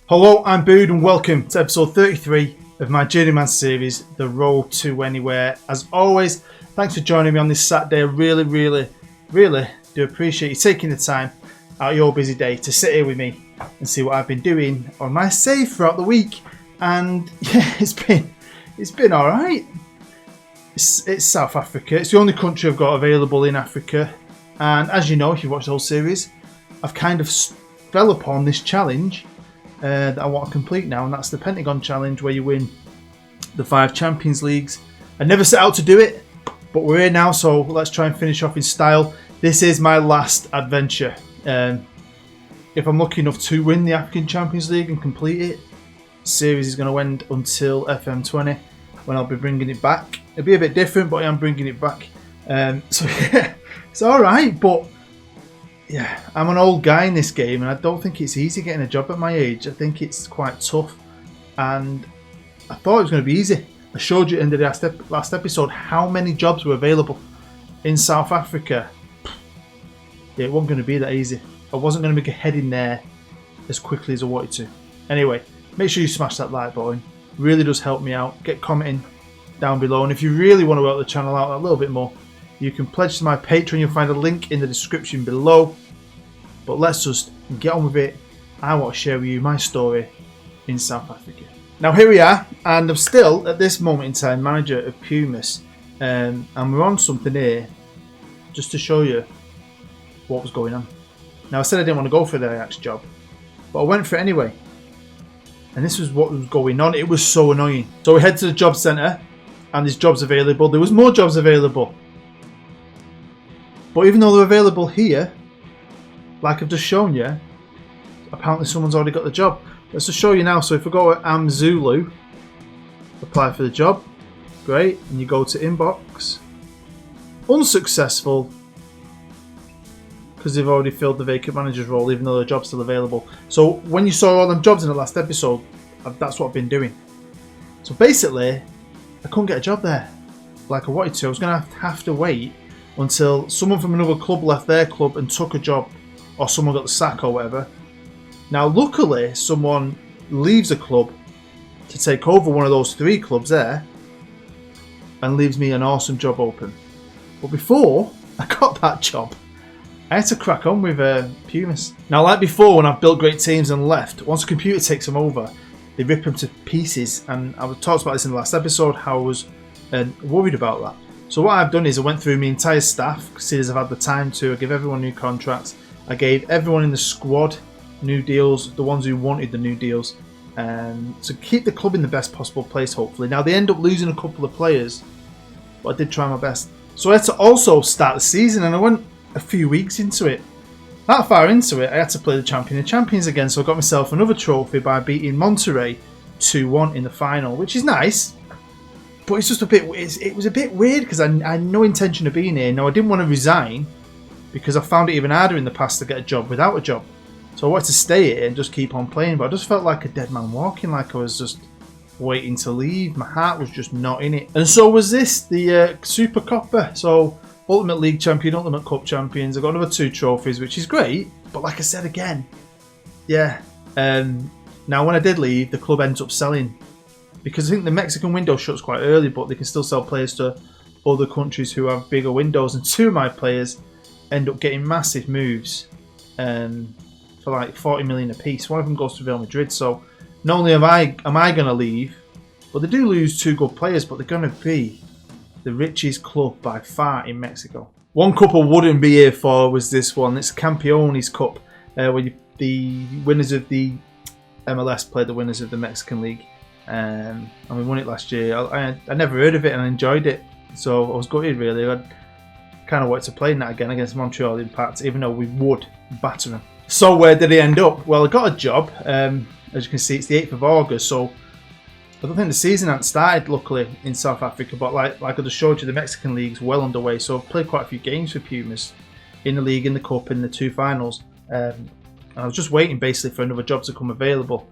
Hello, I'm Bood and welcome to episode 33 of my Journeyman series, The Road to Anywhere. As always, thanks for joining me on this Saturday. I really do appreciate you taking the time out of your busy day to sit here with me and see what I've been doing on my save throughout the week. And yeah, it's been alright. It's South Africa. It's the only country I've got available in Africa. And as you know, if you've watched the whole series, I've kind of fell upon this challenge that I want to complete now, and that's the Pentagon Challenge, where you win the 5 Champions Leagues. I never set out to do it, but we're here now, so let's try and finish off in style. This is my last adventure. If I'm lucky enough to win the African Champions League and complete it, the series is going to end until FM20, when I'll be bringing it back. It'll be a bit different, but I am bringing it back. So yeah, it's alright, but yeah, I'm an old guy in this game, and I don't think it's easy getting a job at my age. I think it's quite tough, and I thought it was going to be easy. I showed you in the last episode how many jobs were available in South Africa. Yeah, it wasn't going to be that easy. I wasn't going to make a head in there as quickly as I wanted to. Anyway, make sure you smash that like button. It really does help me out. Get commenting down below, and if you really want to help the channel out a little bit more, you can pledge to my Patreon. You'll find a link in the description below. But let's just get on with it. I want to share with you my story in South Africa. Now here we are, and I'm still, at this moment in time, manager of Pumas. And we're on something here, just to show you what was going on. Now I said I didn't want to go for the Ajax job, but I went for it anyway. And this was what was going on. It was so annoying. So we head to the job centre, and there's jobs available. There was more jobs available. But even though they're available here, like I've just shown you, apparently someone's already got the job. Let's just show you now. So if we go at Zulu, apply for the job, great, and you go to inbox, unsuccessful, because they've already filled the vacant manager's role, even though the job's still available. So when you saw all them jobs in the last episode, that's what I've been doing. So basically, I couldn't get a job there like I wanted to. I was going to have to wait until someone from another club left their club and took a job, or someone got the sack or whatever. Now luckily someone leaves a club to take over one of those 3 clubs there and leaves me an awesome job open. But before I got that job, I had to crack on with Pumas. Now like before, when I've built great teams and left, once a computer takes them over, they rip them to pieces, and I talked about this in the last episode, how I was worried about that. So what I've done is I went through my entire staff, seeing as I've had the time to. I gave everyone new contracts. I gave everyone in the squad new deals, the ones who wanted the new deals, to keep the club in the best possible place, hopefully. Now they end up losing a couple of players, but I did try my best. So I had to also start the season, and I went a few weeks into it. That far into it, I had to play the Champion of Champions again, so I got myself another trophy by beating Monterrey 2-1 in the final, which is nice. But it's just a bit. It was a bit weird because I had no intention of being here. Now I didn't want to resign because I found it even harder in the past to get a job without a job. So I wanted to stay here and just keep on playing. But I just felt like a dead man walking, like I was just waiting to leave. My heart was just not in it. And so was this, the Super Copper. So Ultimate League Champion, Ultimate Cup Champions. I got another 2 trophies, which is great. But like I said again, yeah. Now when I did leave, the club ends up selling. Because I think the Mexican window shuts quite early, but they can still sell players to other countries who have bigger windows. And 2 of my players end up getting massive moves for like 40 million apiece. One of them goes to Real Madrid. So not only am I going to leave, but they do lose 2 good players, but they're going to be the richest club by far in Mexico. One cup I wouldn't be here for was this one. It's Campeones Cup, where the winners of the MLS play the winners of the Mexican League. And we won it last year. I never heard of it and I enjoyed it, so I was gutted really. I kind of wanted to play in that again against Montreal Impact, even though we would batter them. So where did he end up? Well, I got a job. As you can see, it's the 8th of August, so I don't think the season hadn't started, luckily, in South Africa, but like I just showed you, the Mexican League's well underway, so I've played quite a few games for Pumas in the league, in the cup, in the 2 finals. And I was just waiting basically for another job to come available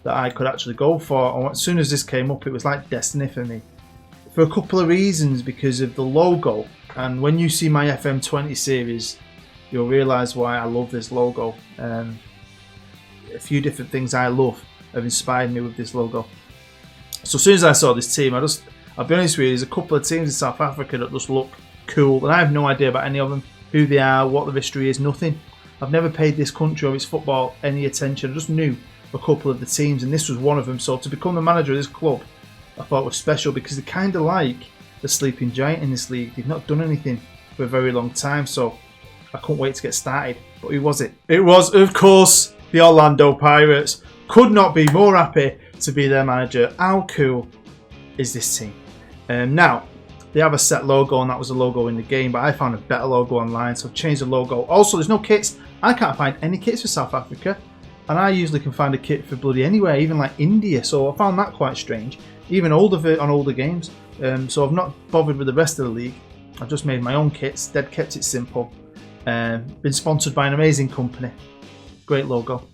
that I could actually go for. And as soon as this came up, it was like destiny for me. For a couple of reasons, because of the logo. And when you see my FM20 series, you'll realise why I love this logo. A few different things I love. have inspired me with this logo. So as soon as I saw this team, I'll be honest with you, there's a couple of teams in South Africa that just look cool, and I have no idea about any of them, who they are, what their history is, nothing. I've never paid this country or its football any attention. I just knew a couple of the teams, and this was one of them. So to become the manager of this club, I thought was special because they're kind of like the sleeping giant in this league. They've not done anything for a very long time, so I couldn't wait to get started. But who was it? It was, of course, the Orlando Pirates. Could not be more happy to be their manager. How cool is this team? Now, they have a set logo, and that was a logo in the game, but I found a better logo online, so I've changed the logo. Also, there's no kits. I can't find any kits for South Africa, and I usually can find a kit for bloody anywhere, even like India, so I found that quite strange. Even older on older games. So I've not bothered with the rest of the league. I've just made my own kits, dead kept it simple. Been sponsored by an amazing company. Great logo.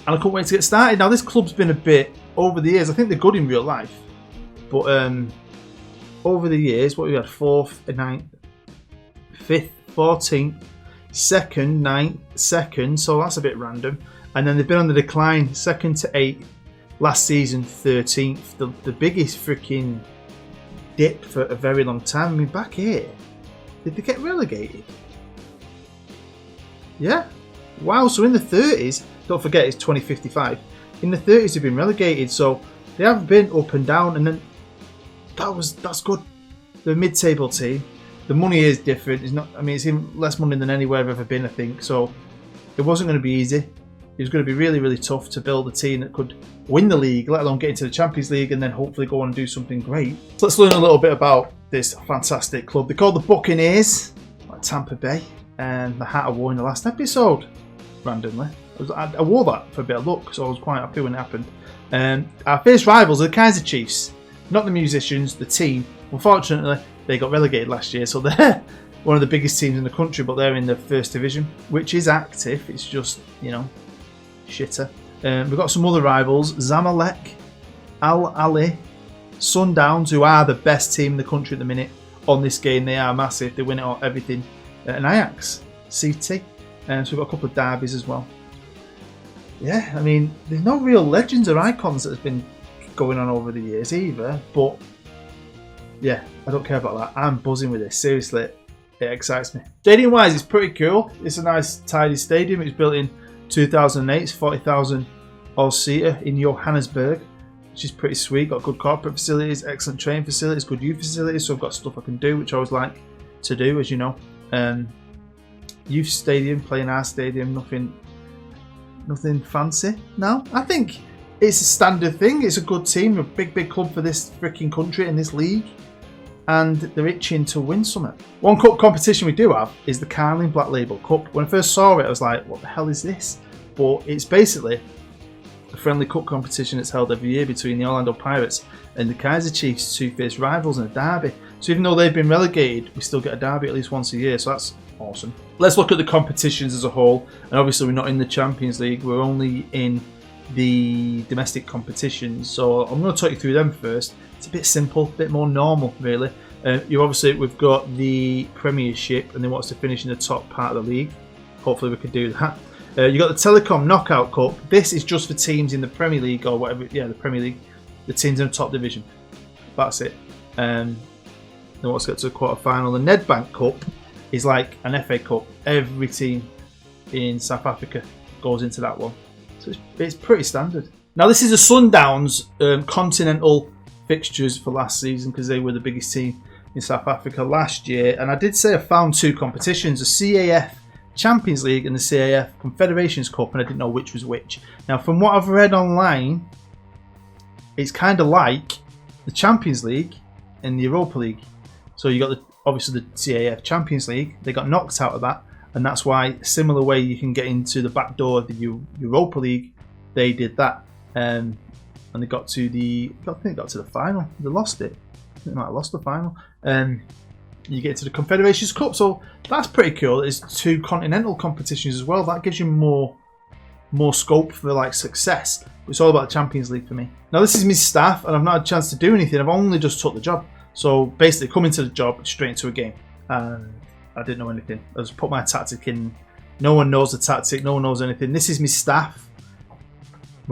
And I couldn't wait to get started. Now this club's been a bit, over the years, I think they're good in real life, but over the years, what we had, 4th, 9th, 5th, 14th, 2nd, 9th, 2nd, so that's a bit random. And then they've been on the decline, 2nd to 8th, last season 13th, the biggest freaking dip for a very long time. I mean, back here, did they get relegated? Yeah. Wow, so in the 30s, don't forget it's 2055, in the 30s they've been relegated, so they have been up and down, and then that's good. The mid-table team, the money is different. It's not. I mean, it's even less money than anywhere I've ever been, I think. So it wasn't going to be easy. It was going to be really, really tough to build a team that could win the league, let alone get into the Champions League and then hopefully go on and do something great. So let's learn a little bit about this fantastic club. They're called the Buccaneers, like Tampa Bay, and the hat I wore in the last episode, randomly. I wore that for a bit of luck, so I was quite happy when it happened. Our fierce rivals are the Kaiser Chiefs, not the musicians, the team. Unfortunately, they got relegated last year, so they're one of the biggest teams in the country, but they're in the first division, which is active. It's just, shitter. We've got some other rivals, Zamalek, Al Ali, Sundowns, who are the best team in the country at the minute on this game. They are massive. They win it all, everything. And Ajax, CT. So we've got a couple of derbies as well. Yeah, I mean, there's no real legends or icons that have been going on over the years either, but yeah, I don't care about that. I'm buzzing with this. Seriously, it excites me. Stadium wise, it's pretty cool. It's a nice, tidy stadium. It was built in 2008. It's 40,000 all-seater in Johannesburg, which is pretty sweet. Got good corporate facilities, excellent training facilities, good youth facilities. So I've got stuff I can do, which I always like to do, as you know. Youth stadium, playing our stadium, nothing fancy. No, I think it's a standard thing. It's a good team, a big club for this freaking country in this league, and they're itching to win something. One cup competition we do have is the Carling Black Label Cup. When I first saw it, I was like, what the hell is this? But it's basically a friendly cup competition that's held every year between the Orlando Pirates and the Kaiser Chiefs, two fierce rivals, in a derby. So even though they've been relegated, we still get a derby at least once a year, so that's awesome. Let's look at the competitions as a whole, and obviously we're not in the Champions League, we're only in the domestic competitions, so I'm going to talk you through them first. It's a bit simple, a bit more normal really. We've got the Premiership, and then wants to finish in the top part of the league. Hopefully we can do that. You've got the Telecom Knockout Cup. This is just for teams in the Premier League or whatever. Yeah, the Premier League, the teams in the top division. That's it. Then wants to get to the quarter final. The Nedbank Cup is like an FA Cup. Every team in South Africa goes into that one. So it's pretty standard. Now this is the Sundowns continental fixtures for last season, because they were the biggest team in South Africa last year. And I did say I found two competitions, the CAF Champions League and the CAF Confederations Cup, and I didn't know which was which. Now from what I've read online, it's kind of like the Champions League and the Europa League. So you got obviously the CAF Champions League, they got knocked out of that, and that's why, similar way you can get into the back door of the Europa League, they did that, and they got to the final. They lost it. I think they might have lost the final. You get to the Confederations Cup, so that's pretty cool. There's two continental competitions as well. That gives you more scope for like success. It's all about the Champions League for me. Now this is my staff, and I've not had a chance to do anything. I've only just took the job. So basically, come into the job straight into a game, and I didn't know anything. I just put my tactic in. No one knows the tactic. No one knows anything. This is my staff.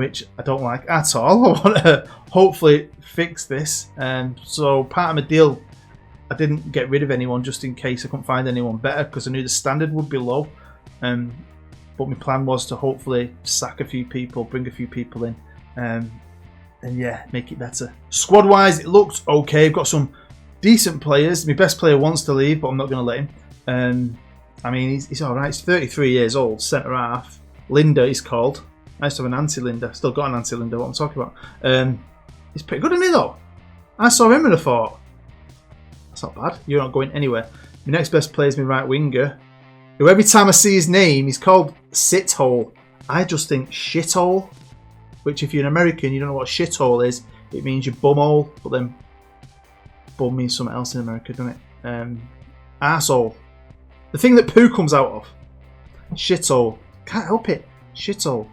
which I don't like at all. I want to hopefully fix this. So part of my deal, I didn't get rid of anyone just in case I couldn't find anyone better, because I knew the standard would be low. But my plan was to hopefully sack a few people, bring a few people in, and yeah, make it better. Squad wise, it looked okay. I've got some decent players. My best player wants to leave, but I'm not going to let him. I mean, he's alright. He's 33 years old, centre half. Linda, he's called. I used to have an Auntie Linda. Still got an Auntie Linda, what I'm talking about. He's pretty good, isn't he, though? I saw him and I thought, that's not bad. You're not going anywhere. My next best player is my right winger, who every time I see his name, he's called Sithole. I just think shithole, which if you're an American, you don't know what shithole is. It means you bumhole, but then bum means something else in America, doesn't it? Arsehole. The thing that poo comes out of. Shithole. Can't help it. Shithole.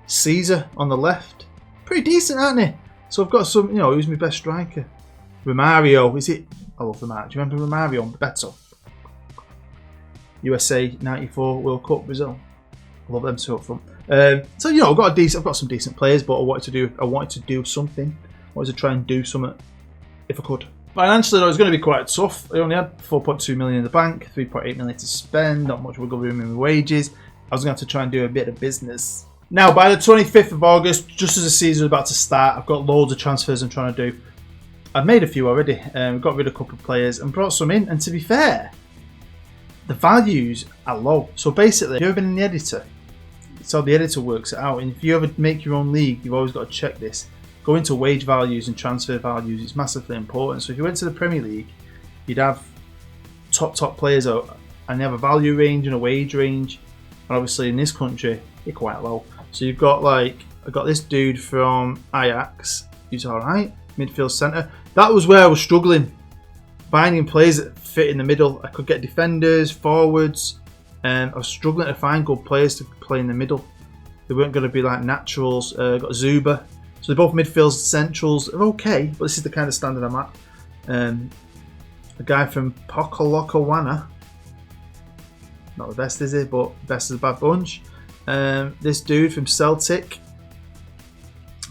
Caesar on the left. Pretty decent, aren't he? So I've got some, who's my best striker? Romario. Is it? I love Romario. Do you remember Romario? Beto. USA 94 World Cup Brazil. I love them two up front. So I've got some decent players, but I wanted to do something. I wanted to try and do something if I could. Financially, though, it was going to be quite tough. I only had 4.2 million in the bank, 3.8 million to spend, not much wiggle room in my wages. I was going to have to try and do a bit of business. Now, by the 25th of August, just as the season was about to start, I've got loads of transfers I'm trying to do. I've made a few already. Got rid of a couple of players and brought some in. And to be fair, the values are low. So basically, if you've ever been in the editor, it's how the editor works it out. And if you ever make your own league, you've always got to check this. Go into wage values and transfer values. It's massively important. So if you went to the Premier League, you'd have top players out, and they have a value range and a wage range. And obviously in this country, they're quite low. So you've got I got this dude from Ajax, who's alright, midfield centre. That was where I was struggling, finding players that fit in the middle. I could get defenders, forwards, and I was struggling to find good players to play in the middle. They weren't going to be like naturals. Got Zuba. So they're both midfields, centrals. They're okay, but this is the kind of standard I'm at. A guy from Pokolokawana. Not the best, is he? But best of the bad bunch. This dude from Celtic.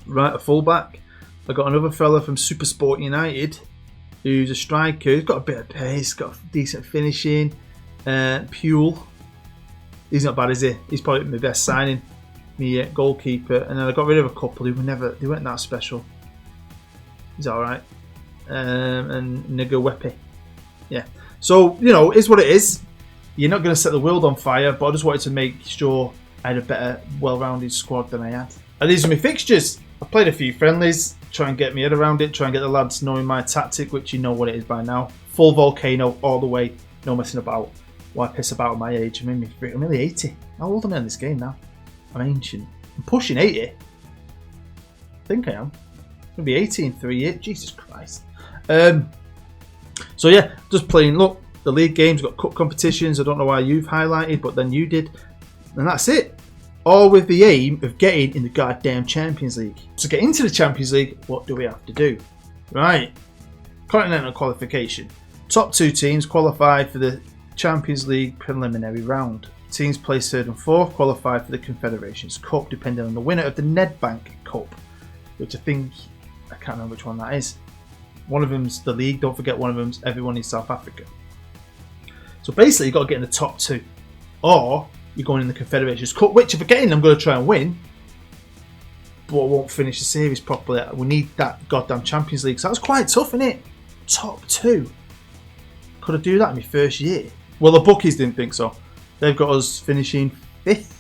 Right, a fullback. I got another fella from Supersport United, who's a striker. He's got a bit of pace, got decent finishing. Puel. He's not bad, is he? He's probably my best signing. Me goalkeeper. And then I got rid of a couple who they weren't that special. He's alright. And Nagawepe. Yeah. So, it's what it is. You're not going to set the world on fire, but I just wanted to make sure I had a better, well-rounded squad than I had. And these are my fixtures. I played a few friendlies, try and get my head around it, try and get the lads knowing my tactic, which you know what it is by now. Full volcano all the way, no messing about. Why piss about at my age? I'm nearly 80. How old am I in this game now? I'm ancient. I'm pushing 80. I think I am. I'm going to be 80 in 3 years. Jesus Christ. So yeah, just playing. Look, the league games got cup competitions. I don't know why you've highlighted, but then you did. And that's it. All with the aim of getting in the goddamn Champions League. To get into the Champions League, what do we have to do? Right. Continental qualification. Top 2 teams qualified for the Champions League preliminary round. Teams placed 3rd and 4th qualified for the Confederations Cup, depending on the winner of the Nedbank Cup, which I can't remember which one that is. One of them's the league, don't forget one of them's everyone in South Africa. So basically, you've got to get in the top 2. Or you're going in the Confederations Cup, which if I get in, I'm going to try and win. But I won't finish the series properly. We need that goddamn Champions League. So that's quite tough, isn't it? Top 2. Could I do that in my first year? Well, the bookies didn't think so. They've got us finishing 5th.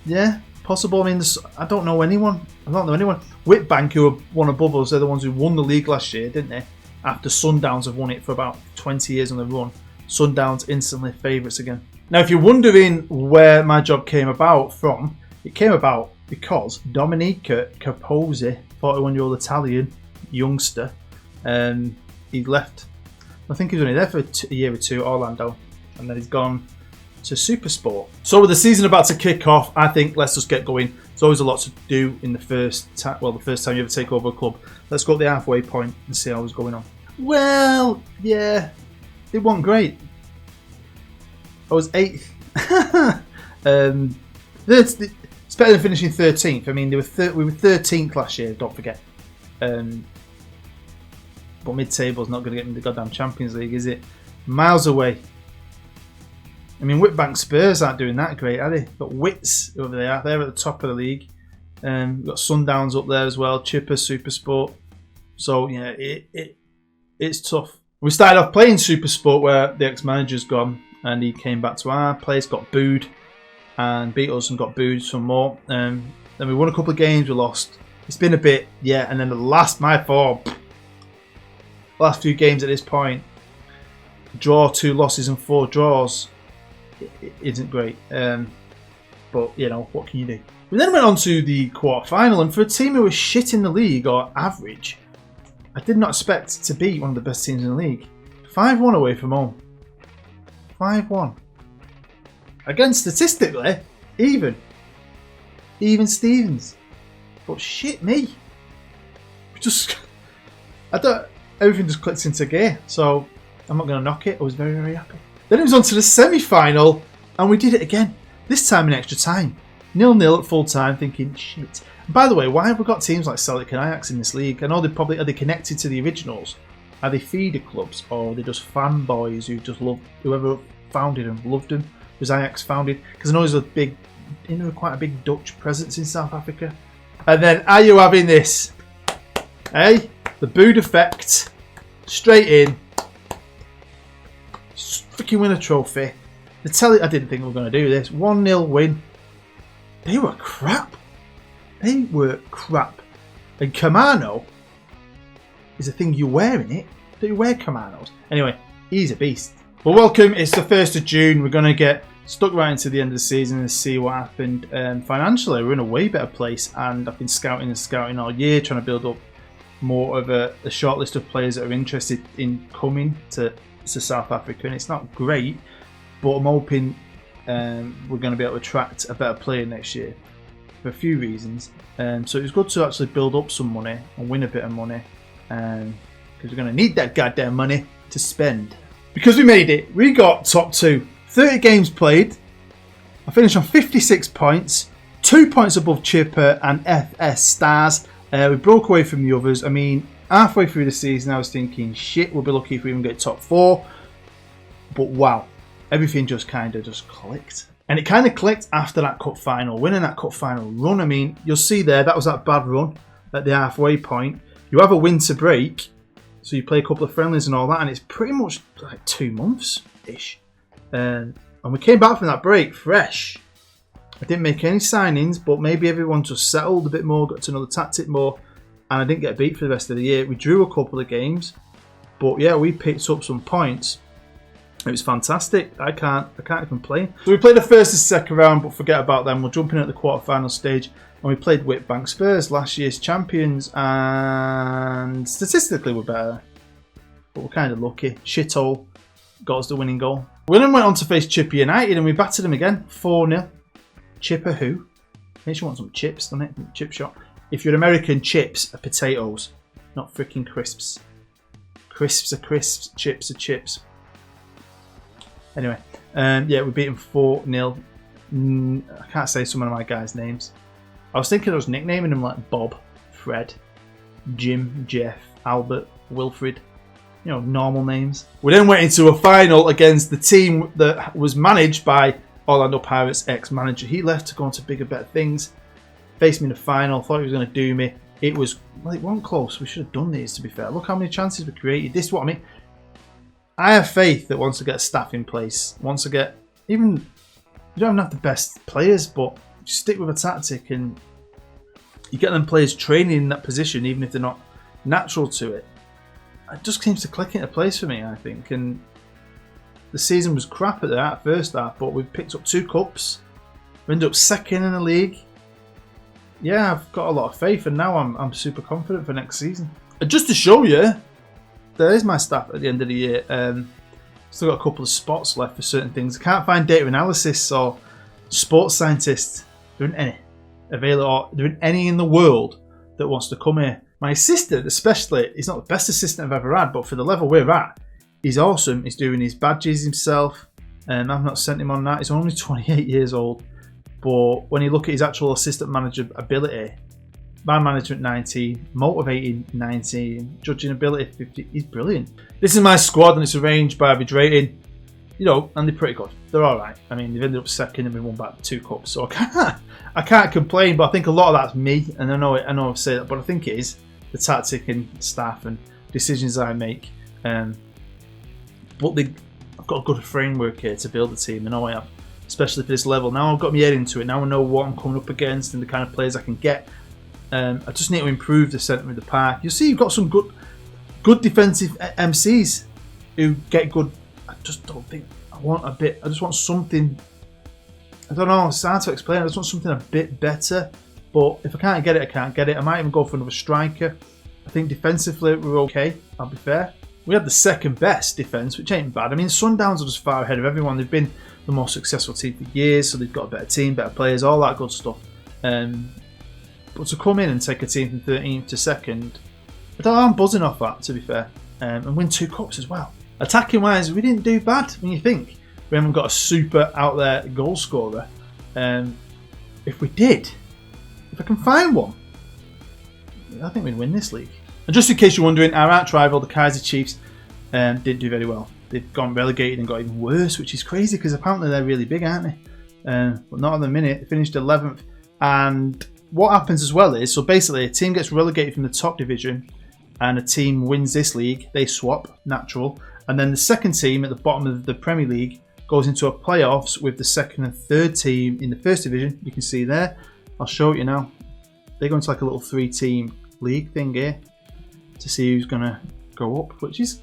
Yeah, possible. I mean, I don't know anyone. Whitbank, who were one above us, they're the ones who won the league last year, didn't they? After Sundowns have won it for about 20 years on the run. Sundowns instantly favourites again. Now, if you're wondering where my job came about from, it came about because Dominica Capozzi, 41-year-old Italian youngster, he left. I think he was only there for a year or two at Orlando, and then he's gone to Supersport. So with the season about to kick off, I think let's just get going. There's always a lot to do in the first time you ever take over a club. Let's go at the halfway point and see how it's going on. Well, yeah, it wasn't great. I was 8th. It's better than finishing 13th. I mean, we were 13th last year, don't forget. But mid-table's not going to get in the goddamn Champions League, is it? Miles away. I mean, Whitbank Spurs aren't doing that great, are they? Got Wits over there. They're at the top of the league. We've got Sundowns up there as well. Chipper, Supersport. So, yeah, it's tough. We started off playing Supersport where the ex-manager's gone. And he came back to our place, got booed. And beat us and got booed some more. Then we won a couple of games, we lost. It's been a bit, yeah. And then my form. Last few games at this point. Draw 2 losses and 4 draws. It isn't great. But, you know, what can you do? We then went on to the quarter-final, and for a team who was shit in the league, or average, I did not expect to beat one of the best teams in the league. 5-1 away from home. 5-1. Again, statistically, even Stevens. But shit me. Everything just clicked into gear, so I'm not going to knock it. I was very, very happy. Then it was on to the semi-final, and we did it again. This time in extra time. 0-0 at full time, thinking, shit. And by the way, why have we got teams like Celtic and Ajax in this league? I know are they connected to the originals? Are they feeder clubs? Or are they just fanboys who just love whoever founded them, loved them? Was Ajax founded? Because I know there's quite a big Dutch presence in South Africa. And then, are you having this? Hey? The Bood effect. Straight in. Freaking win a trophy. I didn't think we were going to do this. 1-0 win. They were crap. And Kamano is a thing you wear in it. Do you wear Kamanos? Anyway, he's a beast. Well, welcome. It's the 1st of June. We're going to get stuck right into the end of the season and see what happened. Financially, we're in a way better place. And I've been scouting all year, trying to build up more of a short list of players that are interested in coming to South Africa. And it's not great, but I'm hoping we're going to be able to attract a better player next year for a few reasons. So it was good to actually build up some money and win a bit of money, because we're going to need that goddamn money to spend. Because we made it, we got top 2, 30 games played. I finished on 56 points, 2 points above Chipper and FS Stars. We broke away from the others. I mean, halfway through the season, I was thinking, shit, we'll be lucky if we even get top 4. But wow. Everything just kind of clicked. And it kind of clicked after that cup final. Winning that cup final run, I mean, you'll see there, that was that bad run at the halfway point. You have a winter break, so you play a couple of friendlies and all that, and it's pretty much like 2 months-ish. And we came back from that break fresh. I didn't make any signings, but maybe everyone just settled a bit more, got to know the tactic more, and I didn't get beat for the rest of the year. We drew a couple of games, but yeah, we picked up some points. It was fantastic. I can't even complain. So we played the first and second round, but forget about them. We're jumping at the quarter-final stage, and we played Whitbank Spurs, last year's champions, and statistically we're better, but we're kind of lucky. Shithole got us the winning goal. We then went on to face Chipper United, and we battered them again, 4-0. Chipper who? Makes you want some chips, doesn't it? Chip shop. If you're American, chips are potatoes, not freaking crisps. Crisps are crisps, chips are chips. Anyway, yeah, we beat him 4-0. I can't say some of my guys' names. I was thinking I was nicknaming them like Bob, Fred, Jim, Jeff, Albert, Wilfred. You know, normal names. We then went into a final against the team that was managed by Orlando Pirates' ex-manager. He left to go on to bigger, better things. Faced me in the final. Thought he was going to do me. It wasn't close. We should have done these, to be fair. Look how many chances we created. This is what I mean. I have faith that once I get staff in place, once I get, even, you don't have the best players, but you stick with a tactic and you get them players training in that position, even if they're not natural to it. It just seems to click into place for me, I think. And the season was crap at the first half, but we've picked up 2 cups. We ended up second in the league. Yeah, I've got a lot of faith, and now I'm super confident for next season. And just to show you, there is my staff at the end of the year. Still got a couple of spots left for certain things. I can't find data analysis or sports scientists. There aren't any available. Or there aren't any in the world that wants to come here. My assistant, especially, he's not the best assistant I've ever had, but for the level we're at, he's awesome. He's doing his badges himself. I've not sent him on that. He's only 28 years old. But when you look at his actual assistant manager ability, man management 19, motivating 19, judging ability 50, he's brilliant. This is my squad and it's arranged by average rating. You know, and they're pretty good. They're alright. I mean, they've ended up second and we won back 2 cups. So I can't complain, but I think a lot of that's me. And I know I've said that, but I think it is the tactic and staff and decisions I make. But I've got a good framework here to build a team. I know I have, especially for this level. Now I've got my head into it. Now I know what I'm coming up against and the kind of players I can get. I just need to improve the centre of the park. You'll see you've got some good defensive MCs who get good. I just don't think I want a bit. I just want something. I don't know. It's hard to explain. I just want something a bit better. But if I can't get it, I can't get it. I might even go for another striker. I think defensively we're okay. I'll be fair. We had the second best defence, which ain't bad. I mean, Sundowns are just far ahead of everyone. They've been the most successful team for years, so they've got a better team, better players, all that good stuff. But to come in and take a team from 13th to 2nd, I don't know, I'm buzzing off that, to be fair. And win 2 cups as well. Attacking wise, we didn't do bad when you think. We haven't got a super out there goal scorer. If we did, if I can find one, I think we'd win this league. And just in case you're wondering, our arch rival, the Kaiser Chiefs, didn't do very well. They've gone relegated and got even worse, which is crazy because apparently they're really big, aren't they? But not at the minute. They finished 11th. And what happens as well is, so basically a team gets relegated from the top division and a team wins this league. They swap, natural. And then the second team at the bottom of the Premier League goes into a playoffs with the second and third team in the first division. You can see there. I'll show it you now. They go into like a little 3-team league thing here to see who's going to go up, which is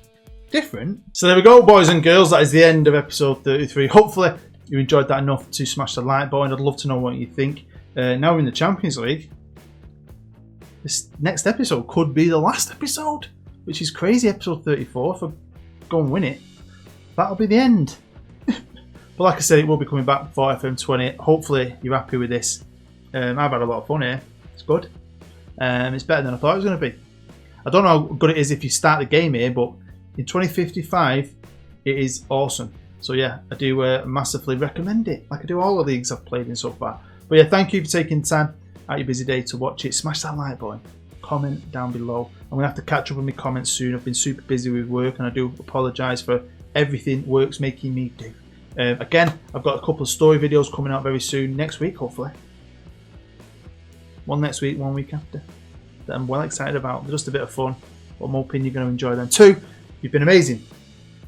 different. So there we go, boys and girls. That is the end of episode 33. Hopefully you enjoyed that enough to smash the like button. I'd love to know what you think. Now we're in the Champions League. This next episode could be the last episode, which is crazy. Episode 34. If I go and win it, that'll be the end. But like I said, it will be coming back before FM20. Hopefully you're happy with this. I've had a lot of fun here. It's good. It's better than I thought it was going to be. I don't know how good it is if you start the game here, but in 2055, it is awesome. So yeah, I do massively recommend it, like I do all the leagues I've played in so far. But yeah, thank you for taking time out your busy day to watch it. Smash that like button, comment down below. I'm going to have to catch up with my comments soon. I've been super busy with work and I do apologise for everything work's making me do. Again, I've got a couple of story videos coming out very soon, next week hopefully. One next week, one week after. That I'm well excited about. They're just a bit of fun. But I'm hoping you're going to enjoy them too. You've been amazing.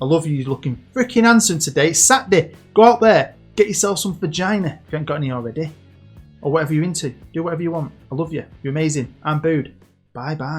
I love you. You're looking freaking handsome today. It's Saturday. Go out there. Get yourself some vagina if you haven't got any already. Or whatever you're into. Do whatever you want. I love you. You're amazing. I'm Bood. Bye bye.